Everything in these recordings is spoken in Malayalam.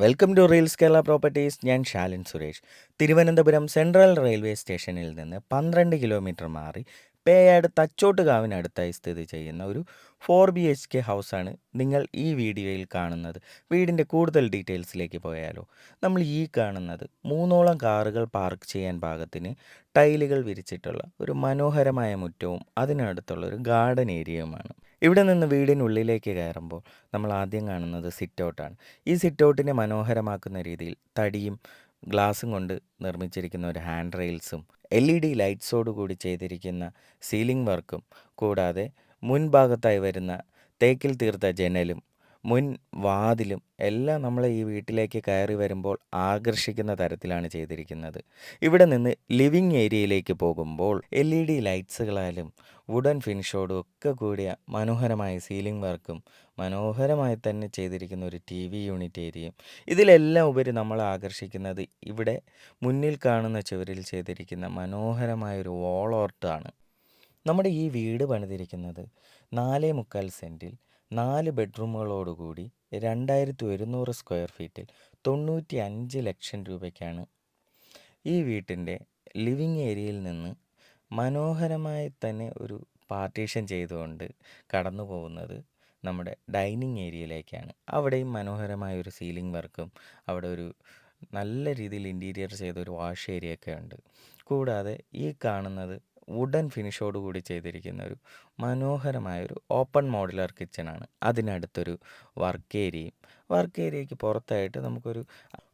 Welcome to reels Kerala properties. ഞാൻ ശാലിൻ സുരേഷ്. തിരുവനന്തപുരം സെൻട്രൽ റെയിൽവേ സ്റ്റേഷനിൽ നിന്ന് 12 കിലോമീറ്റർ മാറി പേയാട് തച്ചോട്ടുകാവിനടുത്തായി സ്ഥിതി ചെയ്യുന്ന ഒരു 4 BHK ഹൗസാണ് നിങ്ങൾ ഈ വീഡിയോയിൽ കാണുന്നത്. വീടിൻ്റെ കൂടുതൽ ഡീറ്റെയിൽസിലേക്ക് പോയാലോ. നമ്മൾ ഈ കാണുന്നത് 3ഓളം കാറുകൾ പാർക്ക് ചെയ്യാൻ പാകത്തിന് ടൈലുകൾ വിരിച്ചിട്ടുള്ള ഒരു മനോഹരമായ മുറ്റവും അതിനടുത്തുള്ള ഒരു ഗാർഡൻ ഏരിയയുമാണ്. ഇവിടെ നിന്ന് വീടിനുള്ളിലേക്ക് കയറുമ്പോൾ നമ്മൾ ആദ്യം കാണുന്നത് സിറ്റ് ഔട്ടാണ്. ഈ സിറ്റ് ഔട്ടിനെ മനോഹരമാക്കുന്ന രീതിയിൽ തടിയും ഗ്ലാസും കൊണ്ട് നിർമ്മിച്ചിരിക്കുന്ന ഒരു ഹാൻഡ് റെയിൽസും LED ലൈറ്റ്സോട് കൂടി ചെയ്തിരിക്കുന്ന സീലിംഗ് വർക്കും കൂടാതെ മുൻഭാഗത്തായി വരുന്ന തേക്കിൽ തീർത്ത ജനലും മുൻ വാതിലും എല്ലാം നമ്മളെ ഈ വീട്ടിലേക്ക് കയറി വരുമ്പോൾ ആകർഷിക്കുന്ന തരത്തിലാണ് ചെയ്തിരിക്കുന്നത്. ഇവിടെ നിന്ന് ലിവിങ് ഏരിയയിലേക്ക് പോകുമ്പോൾ LED ലൈറ്റ്സുകളാലും വുഡൻ ഫിനിഷോടും ഒക്കെ കൂടിയ മനോഹരമായ സീലിംഗ് വർക്കും മനോഹരമായി തന്നെ ചെയ്തിരിക്കുന്ന ഒരു TV യൂണിറ്റ് ഏരിയയും ഇതിലെല്ലാം ഉപരി നമ്മളെ ആകർഷിക്കുന്നത് ഇവിടെ മുന്നിൽ കാണുന്ന ചുവരിൽ ചെയ്തിരിക്കുന്ന മനോഹരമായൊരു വോൾ ആർട്ടാണ്. നമ്മുടെ ഈ വീട് പണിതിരിക്കുന്നത് 4.25 സെൻറ്റിൽ 4 ബെഡ്റൂമുകളോടുകൂടി 2100 സ്ക്വയർ ഫീറ്റിൽ 95 ലക്ഷം രൂപയ്ക്കാണ്. ഈ വീട്ടിൻ്റെ ലിവിങ് ഏരിയയിൽ നിന്ന് മനോഹരമായി തന്നെ ഒരു പാർട്ടീഷൻ ചെയ്തുകൊണ്ട് കടന്നു പോകുന്നത് നമ്മുടെ ഡൈനിങ് ഏരിയയിലേക്കാണ്. അവിടെയും മനോഹരമായ ഒരു സീലിംഗ് വർക്കും അവിടെ ഒരു നല്ല രീതിയിൽ ഇൻറ്റീരിയർ ചെയ്ത ഒരു വാഷ് ഏരിയ ഒക്കെ ഉണ്ട്. കൂടാതെ ഈ കാണുന്നത് വുഡൻ ഫിനിഷോട് കൂടി ചെയ്തിരിക്കുന്ന ഒരു മനോഹരമായൊരു ഓപ്പൺ മോഡുലാർ കിച്ചണാണ്. അതിനടുത്തൊരു വർക്ക് ഏരിയയ്ക്ക് പുറത്തായിട്ട്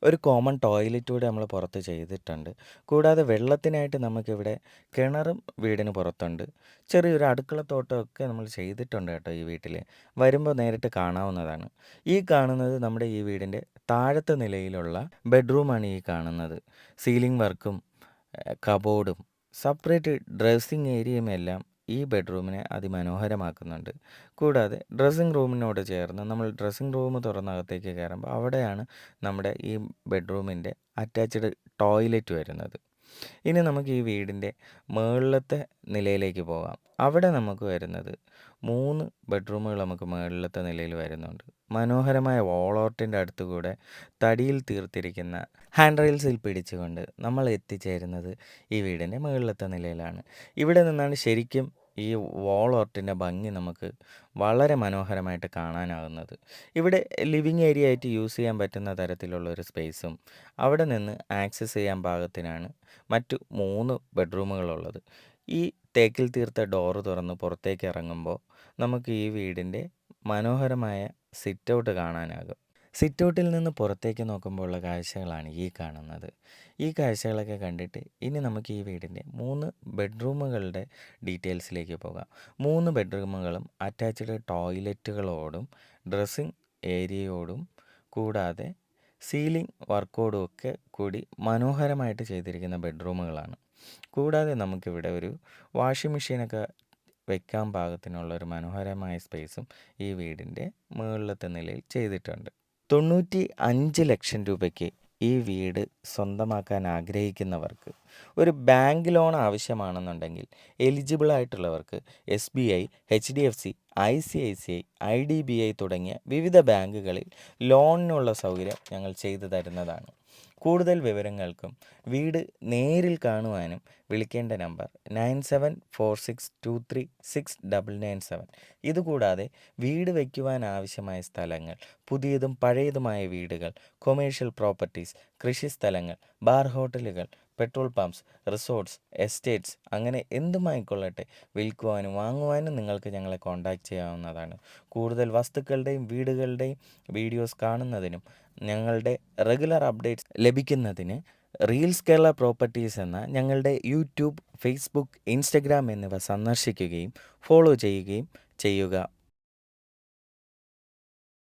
ഒരു കോമൺ ടോയ്ലറ്റ് കൂടെ നമ്മൾ പുറത്ത് ചെയ്തിട്ടുണ്ട്. കൂടാതെ വെള്ളത്തിനായിട്ട് നമുക്കിവിടെ കിണറും വീടിന് പുറത്തുണ്ട്. ചെറിയൊരു അടുക്കളത്തോട്ടമൊക്കെ നമ്മൾ ചെയ്തിട്ടുണ്ട് കേട്ടോ ഈ വീട്ടിൽ. വരുമ്പോൾ നേരിട്ട് കാണാവുന്നതാണ്. ഈ കാണുന്നത് നമ്മുടെ ഈ വീടിൻ്റെ താഴത്തെ നിലയിലുള്ള ബെഡ്റൂമാണ്. ഈ കാണുന്നത് സീലിംഗ് വർക്കും കബോർഡും സെപ്പറേറ്റ് ഡ്രസ്സിങ് ഏരിയയും എല്ലാം ഈ ബെഡ്റൂമിനെ അതിമനോഹരമാക്കുന്നുണ്ട്. കൂടാതെ ഡ്രസ്സിംഗ് റൂമിനോട് ചേർന്ന് നമ്മൾ ഡ്രസ്സിംഗ് റൂം തുറന്നകത്തേക്ക് കയറുമ്പോൾ അവിടെയാണ് നമ്മുടെ ഈ ബെഡ്റൂമിൻ്റെ അറ്റാച്ച്ഡ് ടോയ്ലറ്റ് വരുന്നത്. ഇനി നമുക്ക് ഈ വീടിൻ്റെ മുകളിലത്തെ നിലയിലേക്ക് പോകാം. അവിടെ നമുക്ക് വരുന്നത് 3 ബെഡ്റൂമുകൾ നമുക്ക് മുകളിലത്തെ നിലയിൽ വരുന്നുണ്ട്. മനോഹരമായ വോളോട്ടിൻ്റെ അടുത്തുകൂടെ തടിയിൽ തീർത്തിരിക്കുന്ന ഹാൻഡ് റെയിൽസിൽ പിടിച്ചുകൊണ്ട് നമ്മൾ എത്തിച്ചേരുന്നത് ഈ വീടിൻ്റെ മുകളിലത്തെ നിലയിലാണ്. ഇവിടെ നിന്നാണ് ശരിക്കും ഈ വോളോട്ടിൻ്റെ ഭംഗി നമുക്ക് വളരെ മനോഹരമായിട്ട് കാണാനാകുന്നത്. ഇവിടെ ലിവിങ് ഏരിയ ആയിട്ട് യൂസ് ചെയ്യാൻ പറ്റുന്ന തരത്തിലുള്ള ഒരു സ്പേസും അവിടെ നിന്ന് ആക്സസ് ചെയ്യാൻ പാകത്തിനാണ് മറ്റു 3 ബെഡ്റൂമുകളുള്ളത്. ഈ തേക്കിൽ തീർത്ത ഡോറ് തുറന്ന് പുറത്തേക്ക് ഇറങ്ങുമ്പോൾ നമുക്ക് ഈ വീടിൻ്റെ മനോഹരമായ സിറ്റ് ഔട്ട് കാണാനാകും. സിറ്റ് ഔട്ടിൽ നിന്ന് പുറത്തേക്ക് നോക്കുമ്പോൾ ഉള്ള കാഴ്ചകളാണ് ഈ കാണുന്നത്. ഈ കാഴ്ചകളൊക്കെ കണ്ടിട്ട് ഇനി നമുക്ക് ഈ വീടിൻ്റെ 3 ബെഡ്റൂമുകളുടെ ഡീറ്റെയിൽസിലേക്ക് പോകാം. 3 ബെഡ്റൂമുകളും അറ്റാച്ച്ഡ് ടോയ്ലറ്റുകളോടും ഡ്രസ്സിംഗ് ഏരിയയോടും കൂടാതെ സീലിംഗ് വർക്കോടും ഒക്കെ കൂടി മനോഹരമായിട്ട് ചെയ്തിരിക്കുന്ന ബെഡ്റൂമുകളാണ്. കൂടാതെ നമുക്കിവിടെ ഒരു വാഷിംഗ് മെഷീനൊക്കെ വെക്കാൻ പാകത്തിനുള്ള ഒരു മനോഹരമായ സ്പേസും ഈ വീടിൻ്റെ മുകളിലത്തെ നിലയിൽ ചെയ്തിട്ടുണ്ട്. 95 ലക്ഷം രൂപയ്ക്ക് ഈ വീട് സ്വന്തമാക്കാൻ ആഗ്രഹിക്കുന്നവർക്ക് ഒരു ബാങ്ക് ലോൺ ആവശ്യമാണെന്നുണ്ടെങ്കിൽ എലിജിബിൾ ആയിട്ടുള്ളവർക്ക് SBI, HDFC, ICICI, IDBI തുടങ്ങിയ വിവിധ ബാങ്കുകളിൽ ലോണിനുള്ള സൗകര്യം ഞങ്ങൾ ചെയ്തു തരുന്നതാണ്. കൂടുതൽ വിവരങ്ങൾക്കും വീട് നേരിൽ കാണുവാനും വിളിക്കേണ്ട നമ്പർ 9746236997. ഇതുകൂടാതെ വീട് വയ്ക്കുവാൻ ആവശ്യമായ സ്ഥലങ്ങൾ, പുതിയതും പഴയതുമായ വീടുകൾ, കൊമേഴ്ഷ്യൽ പ്രോപ്പർട്ടീസ്, കൃഷിസ്ഥലങ്ങൾ, ബാർ ഹോട്ടലുകൾ, പെട്രോൾ പമ്പ്സ്, റിസോർട്ട്സ്, എസ്റ്റേറ്റ്സ് അങ്ങനെ എന്തുമായിക്കൊള്ളട്ടെ വിൽക്കുവാനും വാങ്ങുവാനും നിങ്ങൾക്ക് ഞങ്ങളെ കോൺടാക്റ്റ് ചെയ്യാവുന്നതാണ്. കൂടുതൽ വസ്തുക്കളുടെയും വീടുകളുടെയും വീഡിയോസ് കാണുന്നതിനും ഞങ്ങളുടെ റെഗുലർ അപ്ഡേറ്റ്സ് ലഭിക്കുന്നതിന് റീൽസ് കേരള പ്രോപ്പർട്ടീസ് എന്ന ഞങ്ങളുടെ യൂട്യൂബ്, ഫേസ്ബുക്ക്, ഇൻസ്റ്റഗ്രാം എന്നിവ സന്ദർശിക്കുകയും ഫോളോ ചെയ്യുകയും ചെയ്യുക.